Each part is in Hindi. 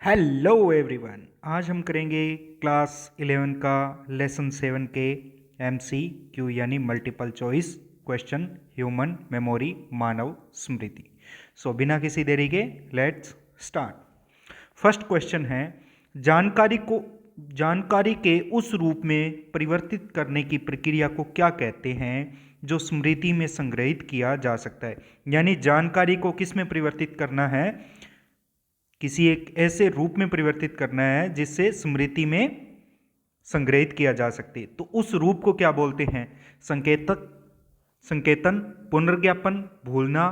Hello everyone. आज हम करेंगे क्लास 11 का लेसन 7 के MCQ यानी multiple choice question human memory मानव स्मृति। बिना किसी देरी के लेट्स स्टार्ट। फर्स्ट क्वेश्चन है, जानकारी के उस रूप में परिवर्तित करने की प्रक्रिया को क्या कहते हैं जो स्मृति में संग्रहित किया जा सकता है। यानी जानकारी को किस में परिवर्तित करना है, किसी एक ऐसे रूप में परिवर्तित करना है जिससे स्मृति में संग्रहित किया जा सके। तो उस रूप को क्या बोलते हैं? संकेतन, पुनर्ज्ञापन, भूलना,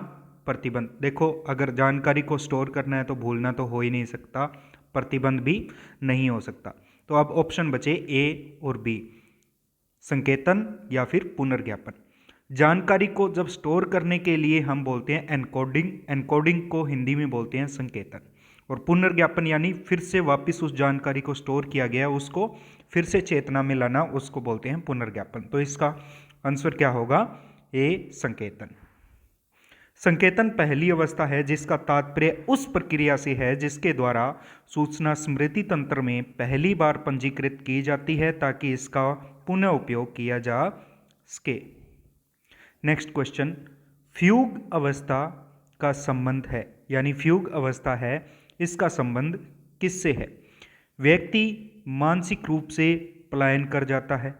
प्रतिबंध। देखो, अगर जानकारी को स्टोर करना है तो भूलना तो हो ही नहीं सकता, प्रतिबंध भी नहीं हो सकता। तो अब ऑप्शन बचे ए और बी, संकेतन या फिर पुनर्ज्ञापन। जानकारी को जब स्टोर करने के लिए हम बोलते हैं एनकोडिंग, एनकोडिंग को हिंदी में बोलते हैं संकेतन। और पुनर्ज्ञापन यानी फिर से वापस उस जानकारी को स्टोर किया गया उसको फिर से चेतना में लाना, उसको बोलते हैं पुनर्ज्ञापन। तो इसका आंसर क्या होगा? ए, संकेतन। संकेतन पहली अवस्था है जिसका तात्पर्य उस प्रक्रिया से है जिसके द्वारा सूचना स्मृति तंत्र में पहली बार पंजीकृत की जाती है ताकि इसका पुनः उपयोग किया जा सके। नेक्स्ट क्वेश्चन, फ्यूग अवस्था का संबंध है, यानी फ्यूग अवस्था है, इसका संबंध किससे है? व्यक्ति मानसिक रूप से पलायन कर जाता है।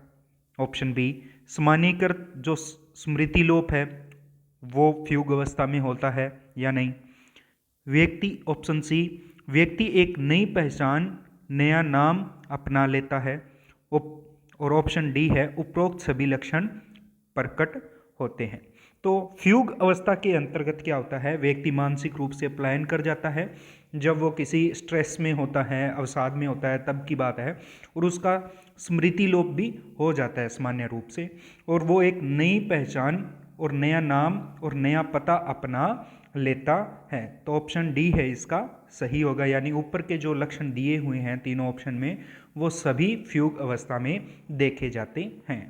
ऑप्शन बी, सामान्यीकृत जो स्मृति लोप है वो फ्यूग अवस्था में होता है या नहीं। ऑप्शन सी, व्यक्ति एक नई पहचान, नया नाम अपना लेता है। और ऑप्शन डी है, उपरोक्त सभी लक्षण प्रकट होते हैं। तो फ्यूग अवस्था के अंतर्गत क्या होता है? व्यक्ति मानसिक रूप से पलायन कर जाता है जब वो किसी स्ट्रेस में होता है, अवसाद में होता है, तब की बात है। और उसका स्मृति लोप भी हो जाता है सामान्य रूप से, और वो एक नई पहचान और नया नाम और नया पता अपना लेता है। तो ऑप्शन डी है इसका सही होगा, यानी ऊपर के जो लक्षण दिए हुए हैं तीनों ऑप्शन में वो सभी फ्यूग अवस्था में देखे जाते हैं।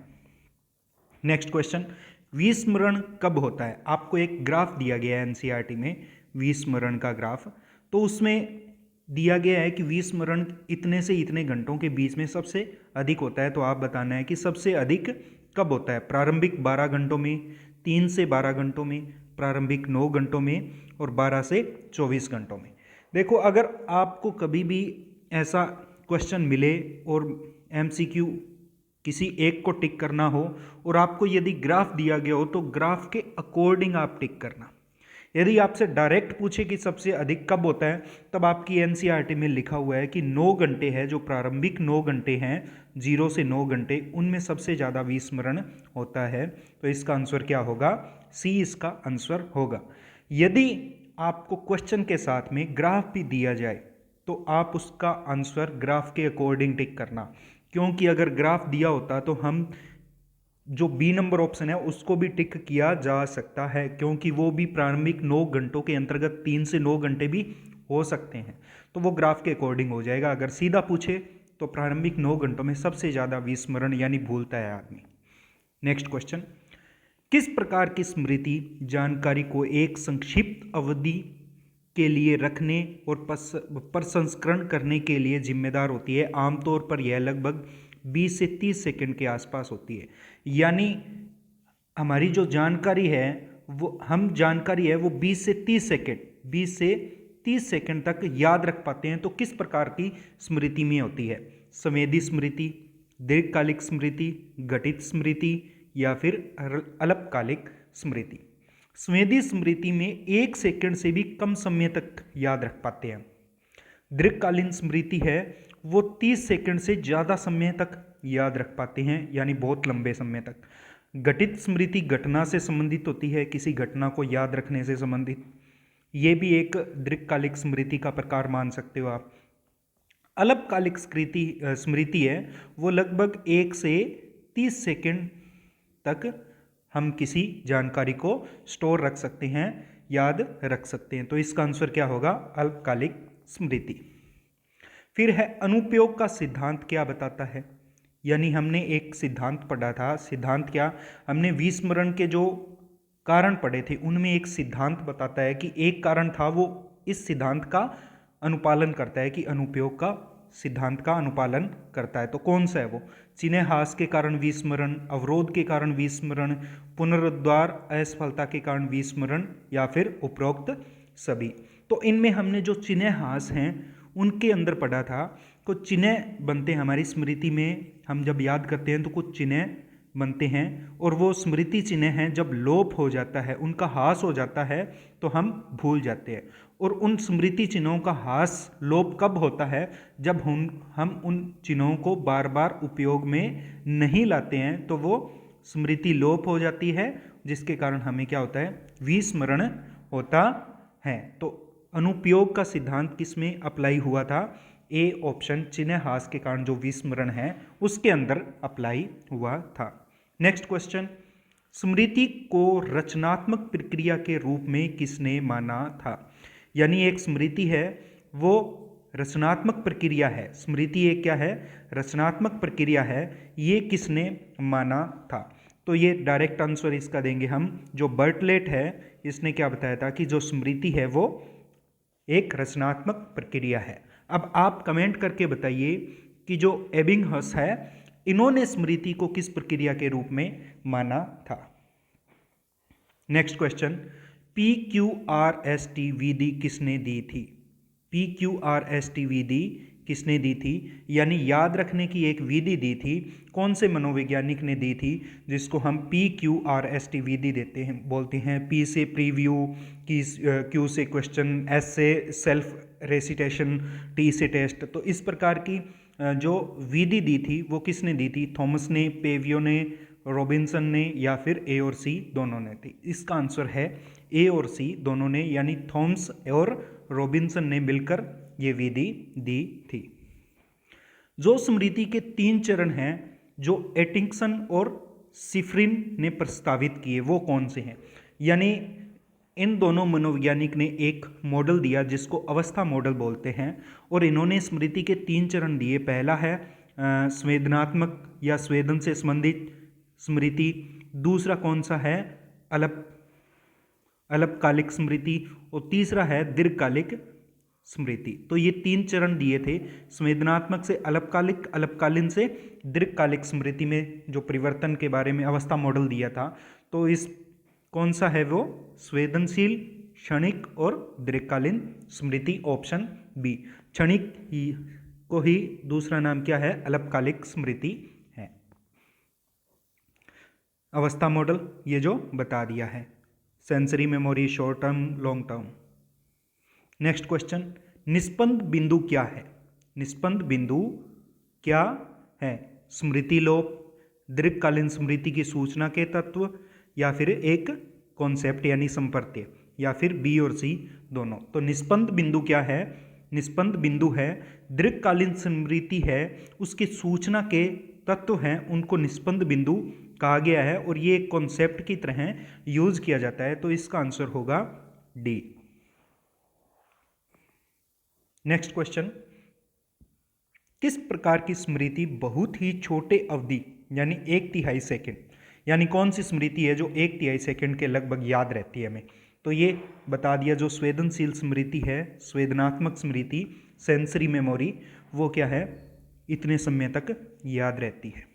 नेक्स्ट क्वेश्चन, विस्मरण कब होता है? आपको एक ग्राफ दिया गया है एनसीईआरटी में, विस्मरण का ग्राफ। तो उसमें दिया गया है कि विस्मरण इतने से इतने घंटों के बीच में सबसे अधिक होता है। तो आप बताना है कि सबसे अधिक कब होता है? प्रारंभिक 12 घंटों में, 3 से 12 घंटों में, प्रारंभिक 9 घंटों में और 12 से 24 घंटों में। देखो, अगर आपको कभी भी ऐसा क्वेश्चन मिले और MCQ किसी एक को टिक करना हो और आपको यदि ग्राफ दिया गया हो तो ग्राफ के अकॉर्डिंग आप टिक करना। यदि आपसे डायरेक्ट पूछे कि सबसे अधिक कब होता है, तब आपकी एनसीईआरटी में लिखा हुआ है कि 9 घंटे है, जो प्रारंभिक 9 घंटे हैं 0 से 9 घंटे, उनमें सबसे ज़्यादा विस्मरण होता है। तो इसका आंसर क्या होगा? सी इसका आंसर होगा। यदि आपको क्वेश्चन के साथ में ग्राफ भी दिया जाए तो आप उसका आंसर ग्राफ के अकॉर्डिंग टिक करना, क्योंकि अगर ग्राफ दिया होता तो हम जो बी नंबर ऑप्शन है उसको भी टिक किया जा सकता है, क्योंकि वो भी प्रारंभिक 9 घंटों के अंतर्गत 3 से 9 घंटे भी हो सकते हैं, तो वो ग्राफ के अकॉर्डिंग हो जाएगा। अगर सीधा पूछे तो प्रारंभिक 9 घंटों में सबसे ज़्यादा विस्मरण यानी भूलता है आदमी। नेक्स्ट क्वेश्चन, किस प्रकार की स्मृति जानकारी को एक संक्षिप्त अवधि के लिए रखने और प्रसंस्करण करने के लिए जिम्मेदार होती है? आमतौर पर यह लगभग 20 से 30 सेकंड के आसपास होती है। यानी हमारी जो जानकारी है वो 20 से 30 सेकंड तक याद रख पाते हैं। तो किस प्रकार की स्मृति में होती है? संवेदी स्मृति, दीर्घकालिक स्मृति, घटित स्मृति या फिर अल्पकालिक स्मृति। संवेदी स्मृति में 1 सेकंड से भी कम समय तक याद रख पाते हैं। दीर्घकालीन स्मृति है वो 30 सेकंड से ज़्यादा समय तक याद रख पाते हैं, यानी बहुत लंबे समय तक। घटित स्मृति घटना से संबंधित होती है, किसी घटना को याद रखने से संबंधित, ये भी एक दीर्घकालिक स्मृति का प्रकार मान सकते हो आप। अल्पकालिक स्मृति है वो लगभग 1 से 30 सेकंड तक हम किसी जानकारी को स्टोर रख सकते हैं, याद रख सकते हैं। तो इसका आंसर क्या होगा? अल्पकालिक स्मृति। फिर है अनुपयोग का सिद्धांत क्या बताता है? यानी हमने एक सिद्धांत पढ़ा था। सिद्धांत क्या? हमने विस्मरण के जो कारण पढ़े थे उनमें एक सिद्धांत बताता है कि एक कारण था वो इस सिद्धांत का अनुपालन करता है, कि अनुपयोग का सिद्धांत का अनुपालन करता है। तो कौन सा है वो? चिन्हहास के कारण विस्मरण, अवरोध के कारण विस्मरण, पुनरुद्धार असफलता के कारण विस्मरण, या फिर उपरोक्त सभी। तो इनमें हमने जो चिन्हहास हैं उनके अंदर पढ़ा था, कुछ चिन्ह बनते हैं हमारी स्मृति में, हम जब याद करते हैं तो कुछ चिन्ह बनते हैं, और वो स्मृति चिन्ह हैं जब लोप हो जाता है, उनका ह्रास हो जाता है तो हम भूल जाते हैं। और उन स्मृति चिन्हों का ह्रास लोप कब होता है? जब हम उन चिन्हों को बार बार उपयोग में नहीं लाते हैं, तो वो स्मृति लोप हो जाती है, जिसके कारण हमें क्या होता है? विस्मरण होता है। तो अनुपयोग का सिद्धांत किसमें अप्लाई हुआ था? ए ऑप्शन, चिन्हहास के कारण जो विस्मरण है उसके अंदर अप्लाई हुआ था। नेक्स्ट क्वेश्चन, स्मृति को रचनात्मक प्रक्रिया के रूप में किसने माना था? यानी एक स्मृति है वो रचनात्मक प्रक्रिया है, स्मृति एक क्या है? रचनात्मक प्रक्रिया है, ये किसने माना था? तो ये डायरेक्ट आंसर इसका देंगे हम, जो बर्टलेट है इसने क्या बताया था कि जो स्मृति है वो एक रचनात्मक प्रक्रिया है। अब आप कमेंट करके बताइए कि जो एबिंगहस है इन्होंने स्मृति को किस प्रक्रिया के रूप में माना था। नेक्स्ट क्वेश्चन, PQRST विधि किसने दी थी? PQRST विधि किसने दी थी? यानी याद रखने की एक विधि दी थी, कौन से मनोवैज्ञानिक ने दी थी, जिसको हम PQRST विधि देते हैं, बोलते हैं। P से प्रीव्यू, Q से क्वेश्चन, S से सेल्फ रेसिटेशन, T से टेस्ट। तो इस प्रकार की जो विधि दी थी वो किसने दी थी? थॉमस ने, पेवियो ने, रॉबिन्सन ने, या फिर ए और सी दोनों ने थी? इसका आंसर है ए और सी दोनों ने, यानी थॉमस और रॉबिन्सन ने मिलकर ये विधि दी थी। जो स्मृति के 3 चरण हैं जो एटिंगसन और सिफरिन ने प्रस्तावित किए वो कौन से हैं? यानी इन दोनों मनोवैज्ञानिक ने एक मॉडल दिया जिसको अवस्था मॉडल बोलते हैं, और इन्होंने स्मृति के 3 चरण दिए। पहला है संवेदनात्मक या संवेदन से संबंधित स्मृति, दूसरा कौन सा है? अल्पकालिक स्मृति, और तीसरा है दीर्घकालिक स्मृति। तो ये 3 चरण दिए थे, संवेदनात्मक से अल्पकालिक, अल्पकालीन से दीर्घकालिक स्मृति में जो परिवर्तन के बारे में अवस्था मॉडल दिया था। तो इस कौन सा है वो? संवेदनशील, क्षणिक और दीर्घकालीन स्मृति, ऑप्शन बी। क्षणिक को ही दूसरा नाम क्या है? अल्पकालिक स्मृति है। अवस्था मॉडल ये जो बता दिया है, sensory memory, short term, long term. Next question, निष्पंद बिंदु क्या है? निष्पंद बिंदु क्या है? स्मृति लोप, दीर्घकालीन स्मृति की सूचना के तत्व, या फिर एक कॉन्सेप्ट यानी संपर्त्य, या फिर बी और सी दोनों। तो निष्पंद बिंदु क्या है? निष्पंद बिंदु है दीर्घकालीन स्मृति है उसकी सूचना के तत्व हैं उनको निष्पंद बिंदु कहा गया है, और ये एक कॉन्सेप्ट की तरह यूज किया जाता है। तो इसका आंसर होगा डी। नेक्स्ट क्वेश्चन, किस प्रकार की स्मृति बहुत ही छोटे अवधि यानी 1/3 सेकंड, यानी कौन सी स्मृति है जो 1/3 सेकंड के लगभग याद रहती है हमें? तो ये बता दिया, जो संवेदनशील स्मृति है, संवेदनात्मक स्मृति, सेंसरी मेमोरी, वो क्या है? इतने समय तक याद रहती है।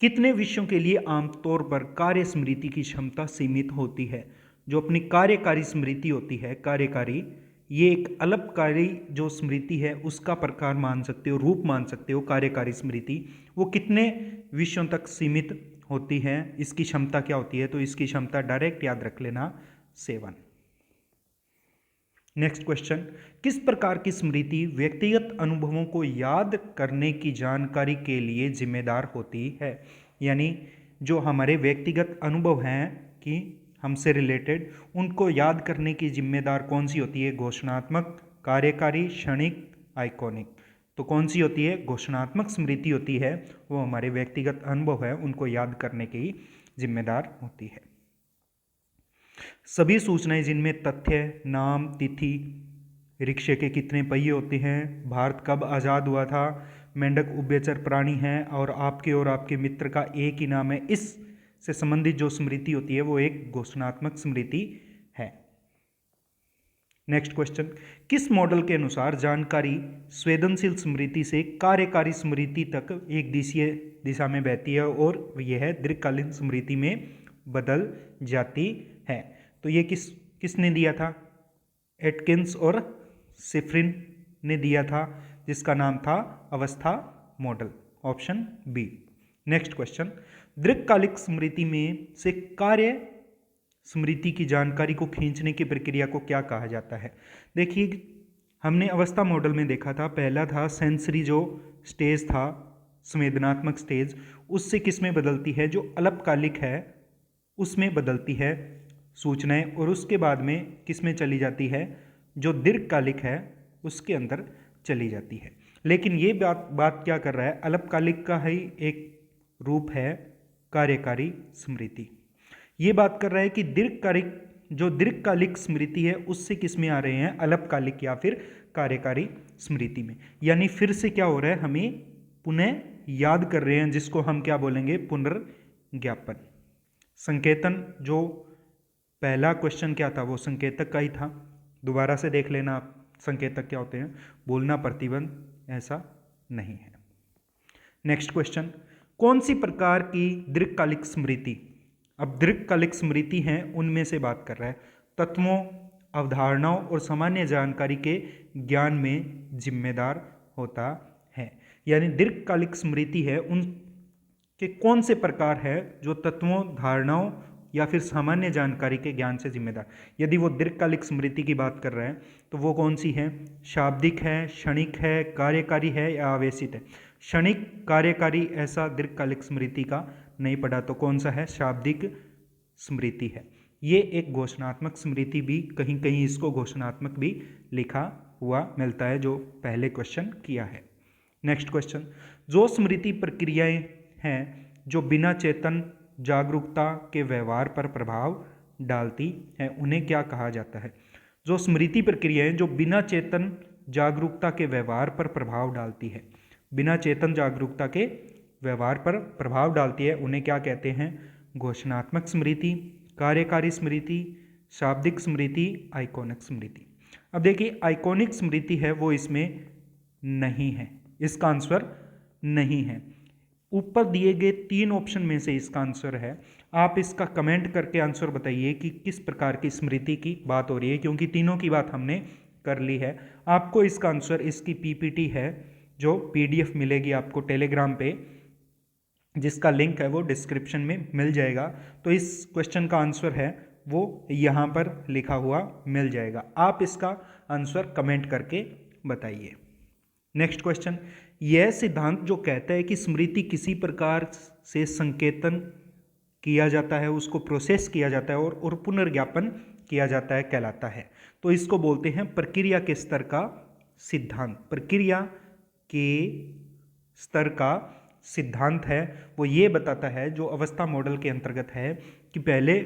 कितने विषयों के लिए आमतौर पर कार्य स्मृति की क्षमता सीमित होती है? जो अपनी कार्यकारी स्मृति होती है, कार्यकारी, ये एक अल्पकारी जो स्मृति है उसका प्रकार मान सकते हो, रूप मान सकते हो कार्यकारी स्मृति। वो कितने विषयों तक सीमित होती है, इसकी क्षमता क्या होती है? तो इसकी क्षमता डायरेक्ट याद रख लेना 7। नेक्स्ट क्वेश्चन, किस प्रकार की स्मृति व्यक्तिगत अनुभवों को याद करने की जानकारी के लिए जिम्मेदार होती है? यानी जो हमारे व्यक्तिगत अनुभव हैं कि हमसे रिलेटेड, उनको याद करने की जिम्मेदार कौन सी होती है? घोषणात्मक, कार्यकारी, क्षणिक, आइकॉनिक। तो कौन सी होती है? घोषणात्मक स्मृति होती है, वो हमारे व्यक्तिगत अनुभव है उनको याद करने की जिम्मेदार होती है। सभी सूचनाएं जिनमें तथ्य, नाम, तिथि, रिक्शे के कितने पहिए होते हैं, भारत कब आज़ाद हुआ था, मेंढक उभयचर प्राणी है, और आपके मित्र का एक ही नाम है, इस से संबंधित जो स्मृति होती है वो एक घोषणात्मक स्मृति है। नेक्स्ट क्वेश्चन, किस मॉडल के अनुसार जानकारी संवेदनशील स्मृति से कार्यकारी स्मृति तक एक दिशीय दिशा में बहती है और यह दीर्घकालीन स्मृति में बदल जाती है? तो ये किसने दिया था? एटकिंस और शिफ्रिन ने दिया था, जिसका नाम था अवस्था model, option B. Next question, दीर्घकालिक स्मृति में से कार्य स्मृति की जानकारी को खींचने की प्रक्रिया को क्या कहा जाता है? देखिए, हमने अवस्था मॉडल में देखा था, पहला था सेंसरी जो स्टेज था, संवेदनात्मक स्टेज, उससे किस में बदलती है? जो अल्पकालिक है उसमें बदलती है सूचनाएं, और उसके बाद में किस में चली जाती है? जो दीर्घकालिक है उसके अंदर चली जाती है। लेकिन ये बात क्या कर रहा है? अल्पकालिक का ही एक रूप है कार्यकारी स्मृति। ये बात कर रहा है कि दीर्घकालिक स्मृति है उससे किस में आ रहे हैं? अल्पकालिक या फिर कार्यकारी स्मृति में। यानी फिर से क्या हो रहा है? हमें पुनः याद कर रहे हैं, जिसको हम क्या बोलेंगे? पुनर्ज्ञापन। संकेतन, जो पहला क्वेश्चन क्या था? वो संकेतक का ही था। दोबारा से देख लेना आप, संकेतक क्या होते हैं। भूलना प्रतिबंध ऐसा नहीं है। नेक्स्ट क्वेश्चन, कौन सी प्रकार की दीर्घकालिक स्मृति, अब दीर्घकालिक स्मृति हैं उनमें से बात कर रहा है, तत्वों, अवधारणाओं और सामान्य जानकारी के ज्ञान में जिम्मेदार होता है? यानी दीर्घकालिक स्मृति है उनके कौन से प्रकार है जो तत्वों, धारणाओं या फिर सामान्य जानकारी के ज्ञान से जिम्मेदार? यदि वो दीर्घकालिक स्मृति की बात कर रहे हैं तो वो कौन सी है? शाब्दिक है, क्षणिक है, कार्यकारी है या आवेशित है? क्षणिक, कार्यकारी ऐसा दीर्घकालिक स्मृति का नहीं पढ़ा, तो कौन सा है? शाब्दिक स्मृति है। ये एक घोषणात्मक स्मृति भी, कहीं कहीं इसको घोषणात्मक भी लिखा हुआ मिलता है, जो पहले क्वेश्चन किया है। नेक्स्ट क्वेश्चन, जो स्मृति प्रक्रियाएं हैं जो बिना चेतन जागरूकता के व्यवहार पर प्रभाव डालती हैं, उन्हें क्या कहा जाता है? जो स्मृति प्रक्रियाएं जो बिना चेतन जागरूकता के व्यवहार पर प्रभाव डालती है, बिना चेतन जागरूकता के व्यवहार पर प्रभाव डालती है, उन्हें क्या कहते हैं? घोषणात्मक स्मृति, कार्यकारी स्मृति, शाब्दिक स्मृति, आइकॉनिक स्मृति। अब देखिए, आइकॉनिक स्मृति है वो इसमें नहीं है, इसका आंसर नहीं है। ऊपर दिए गए 3 ऑप्शन में से इसका आंसर है। आप इसका कमेंट करके आंसर बताइए कि किस प्रकार की स्मृति की बात हो रही है, क्योंकि तीनों की बात हमने कर ली है। आपको इसका आंसर, इसकी पीपीटी है जो पीडीएफ मिलेगी आपको टेलीग्राम पे, जिसका लिंक है वो डिस्क्रिप्शन में मिल जाएगा। तो इस क्वेश्चन का आंसर है वो यहाँ पर लिखा हुआ मिल जाएगा। आप इसका आंसर कमेंट करके बताइए। नेक्स्ट क्वेश्चन, यह सिद्धांत जो कहता है कि स्मृति किसी प्रकार से संकेतन किया जाता है, उसको प्रोसेस किया जाता है और पुनर्ज्ञापन किया जाता है, कहलाता है। तो इसको बोलते हैं प्रक्रिया के स्तर का सिद्धांत। प्रक्रिया के स्तर का सिद्धांत है वो ये बताता है, जो अवस्था मॉडल के अंतर्गत है, कि पहले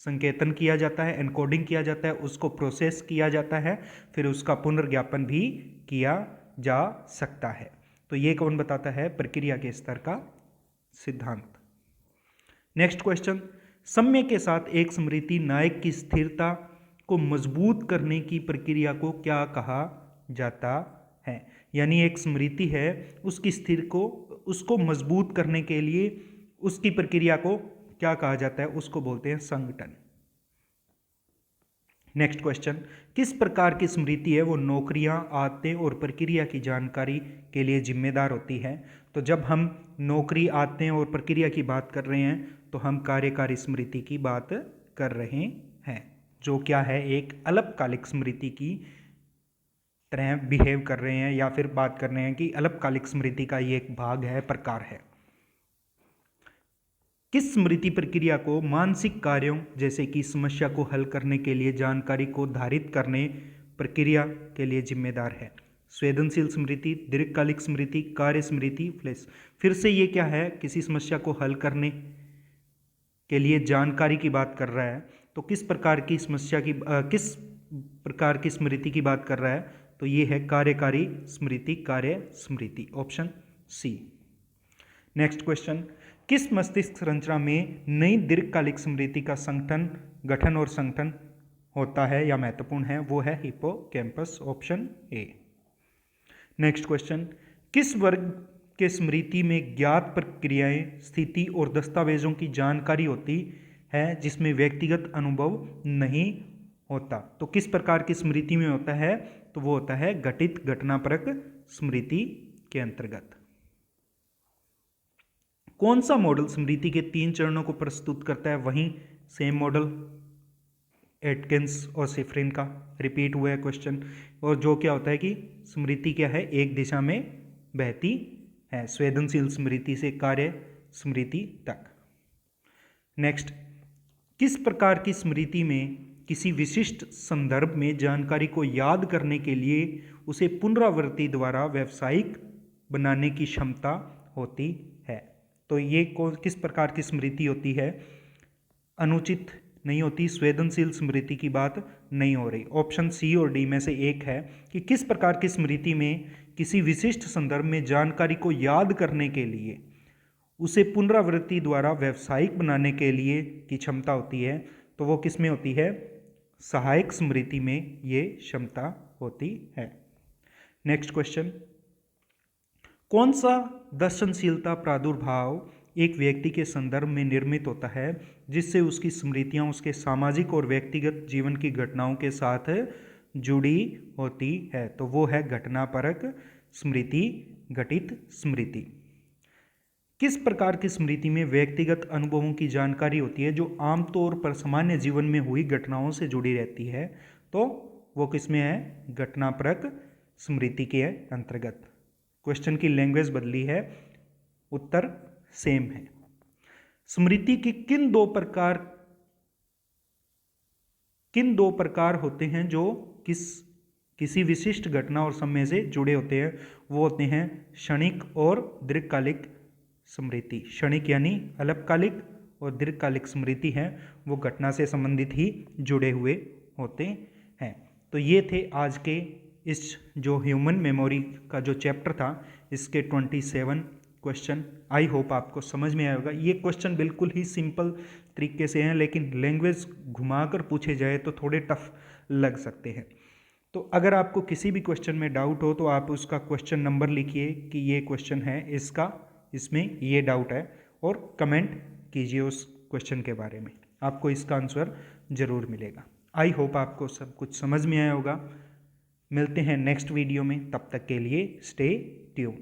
संकेतन किया जाता है, एनकोडिंग किया जाता है, उसको प्रोसेस किया जाता है, फिर उसका पुनर्ज्ञापन भी किया जा सकता है। तो ये कौन बताता है? प्रक्रिया के स्तर का सिद्धांत। नेक्स्ट क्वेश्चन, समय के साथ एक स्मृति नायक की स्थिरता को मजबूत करने की प्रक्रिया को क्या कहा जाता है? यानी एक स्मृति है, उसको मजबूत करने के लिए उसकी प्रक्रिया को क्या कहा जाता है? उसको बोलते हैं संगठन। नेक्स्ट क्वेश्चन, किस प्रकार की स्मृति है वो नौकरियां, आदतें और प्रक्रिया की जानकारी के लिए जिम्मेदार होती है? तो जब हम नौकरी, आदतें और प्रक्रिया की बात कर रहे हैं तो हम कार्यकारी स्मृति की बात कर रहे हैं, जो क्या है? एक अल्पकालिक स्मृति की तरह बिहेव कर रहे हैं, या फिर बात कर रहे हैं कि अल्पकालिक स्मृति का ये एक भाग है, प्रकार है। किस स्मृति प्रक्रिया को मानसिक कार्यों जैसे कि समस्या को हल करने के लिए जानकारी को धारित करने प्रक्रिया के लिए जिम्मेदार है? संवेदनशील स्मृति, दीर्घकालिक स्मृति, कार्य स्मृति, फ्लैश। फिर से ये क्या है? किसी समस्या को हल करने के लिए जानकारी की बात कर रहा है, तो किस प्रकार की स्मृति की बात कर रहा है? तो ये है कार्यकारी स्मृति, कार्य स्मृति, ऑप्शन सी। नेक्स्ट क्वेश्चन, किस मस्तिष्क संरचना में नई दीर्घकालिक स्मृति का गठन और संगठन होता है या महत्वपूर्ण है वो है hippocampus, option A. Next question, किस वर्ग के स्मृति में ज्ञात प्रक्रियाएं, स्थिति और दस्तावेजों की जानकारी होती है जिसमें व्यक्तिगत अनुभव नहीं होता? तो किस प्रकार की स्मृति में होता है? तो वो होता है घटित घटनापरक स्मृति के अंतर्गत। कौन सा मॉडल स्मृति के 3 चरणों को प्रस्तुत करता है? वहीं सेम मॉडल एटकिंस और शिफ्रिन का रिपीट हुआ है क्वेश्चन। और जो क्या होता है कि स्मृति क्या है, एक दिशा में बहती है, संवेदनशील स्मृति से कार्य स्मृति तक। नेक्स्ट, किस प्रकार की स्मृति में किसी विशिष्ट संदर्भ में जानकारी को याद करने के लिए उसे पुनरावृत्ति द्वारा व्यावसायिक बनाने की क्षमता होती है? तो ये किस प्रकार की स्मृति होती है? अनुचित नहीं होती, संवेदनशील स्मृति की बात नहीं हो रही। ऑप्शन सी और डी में से एक है कि किस प्रकार की स्मृति में किसी विशिष्ट संदर्भ में जानकारी को याद करने के लिए उसे पुनरावृत्ति द्वारा व्यावसायिक बनाने के लिए की क्षमता होती है। तो वो किस में होती है? सहायक स्मृति में ये क्षमता होती है। नेक्स्ट क्वेश्चन, कौन सा दर्शनशीलता प्रादुर्भाव एक व्यक्ति के संदर्भ में निर्मित होता है जिससे उसकी स्मृतियां उसके सामाजिक और व्यक्तिगत जीवन की घटनाओं के साथ जुड़ी होती है? तो वो है घटनापरक स्मृति, घटित स्मृति। किस प्रकार की स्मृति में व्यक्तिगत अनुभवों की जानकारी होती है जो आमतौर पर सामान्य जीवन में हुई घटनाओं से जुड़ी रहती है? तो वो किस में है? घटनापरक स्मृति के अंतर्गत। क्वेश्चन की लैंग्वेज बदली है, उत्तर सेम है। स्मृति के किन दो प्रकार होते हैं जो किसी विशिष्ट घटना और समय से जुड़े होते हैं? वो होते हैं क्षणिक और दीर्घकालिक स्मृति। क्षणिक यानी अल्पकालिक और दीर्घकालिक स्मृति है वो घटना से संबंधित ही जुड़े हुए होते हैं। तो ये थे आज के इस जो ह्यूमन मेमोरी का जो चैप्टर था इसके 27 क्वेश्चन। आई होप आपको समझ में आया होगा। ये क्वेश्चन बिल्कुल ही सिंपल तरीके से हैं लेकिन लैंग्वेज घुमाकर पूछे जाए तो थोड़े टफ लग सकते हैं। तो अगर आपको किसी भी क्वेश्चन में डाउट हो तो आप उसका क्वेश्चन नंबर लिखिए कि ये क्वेश्चन है, इसमें ये डाउट है, और कमेंट कीजिए उस क्वेश्चन के बारे में, आपको इसका आंसर ज़रूर मिलेगा। आई होप आपको सब कुछ समझ में आया होगा। मिलते हैं नेक्स्ट वीडियो में, तब तक के लिए स्टे ट्यून।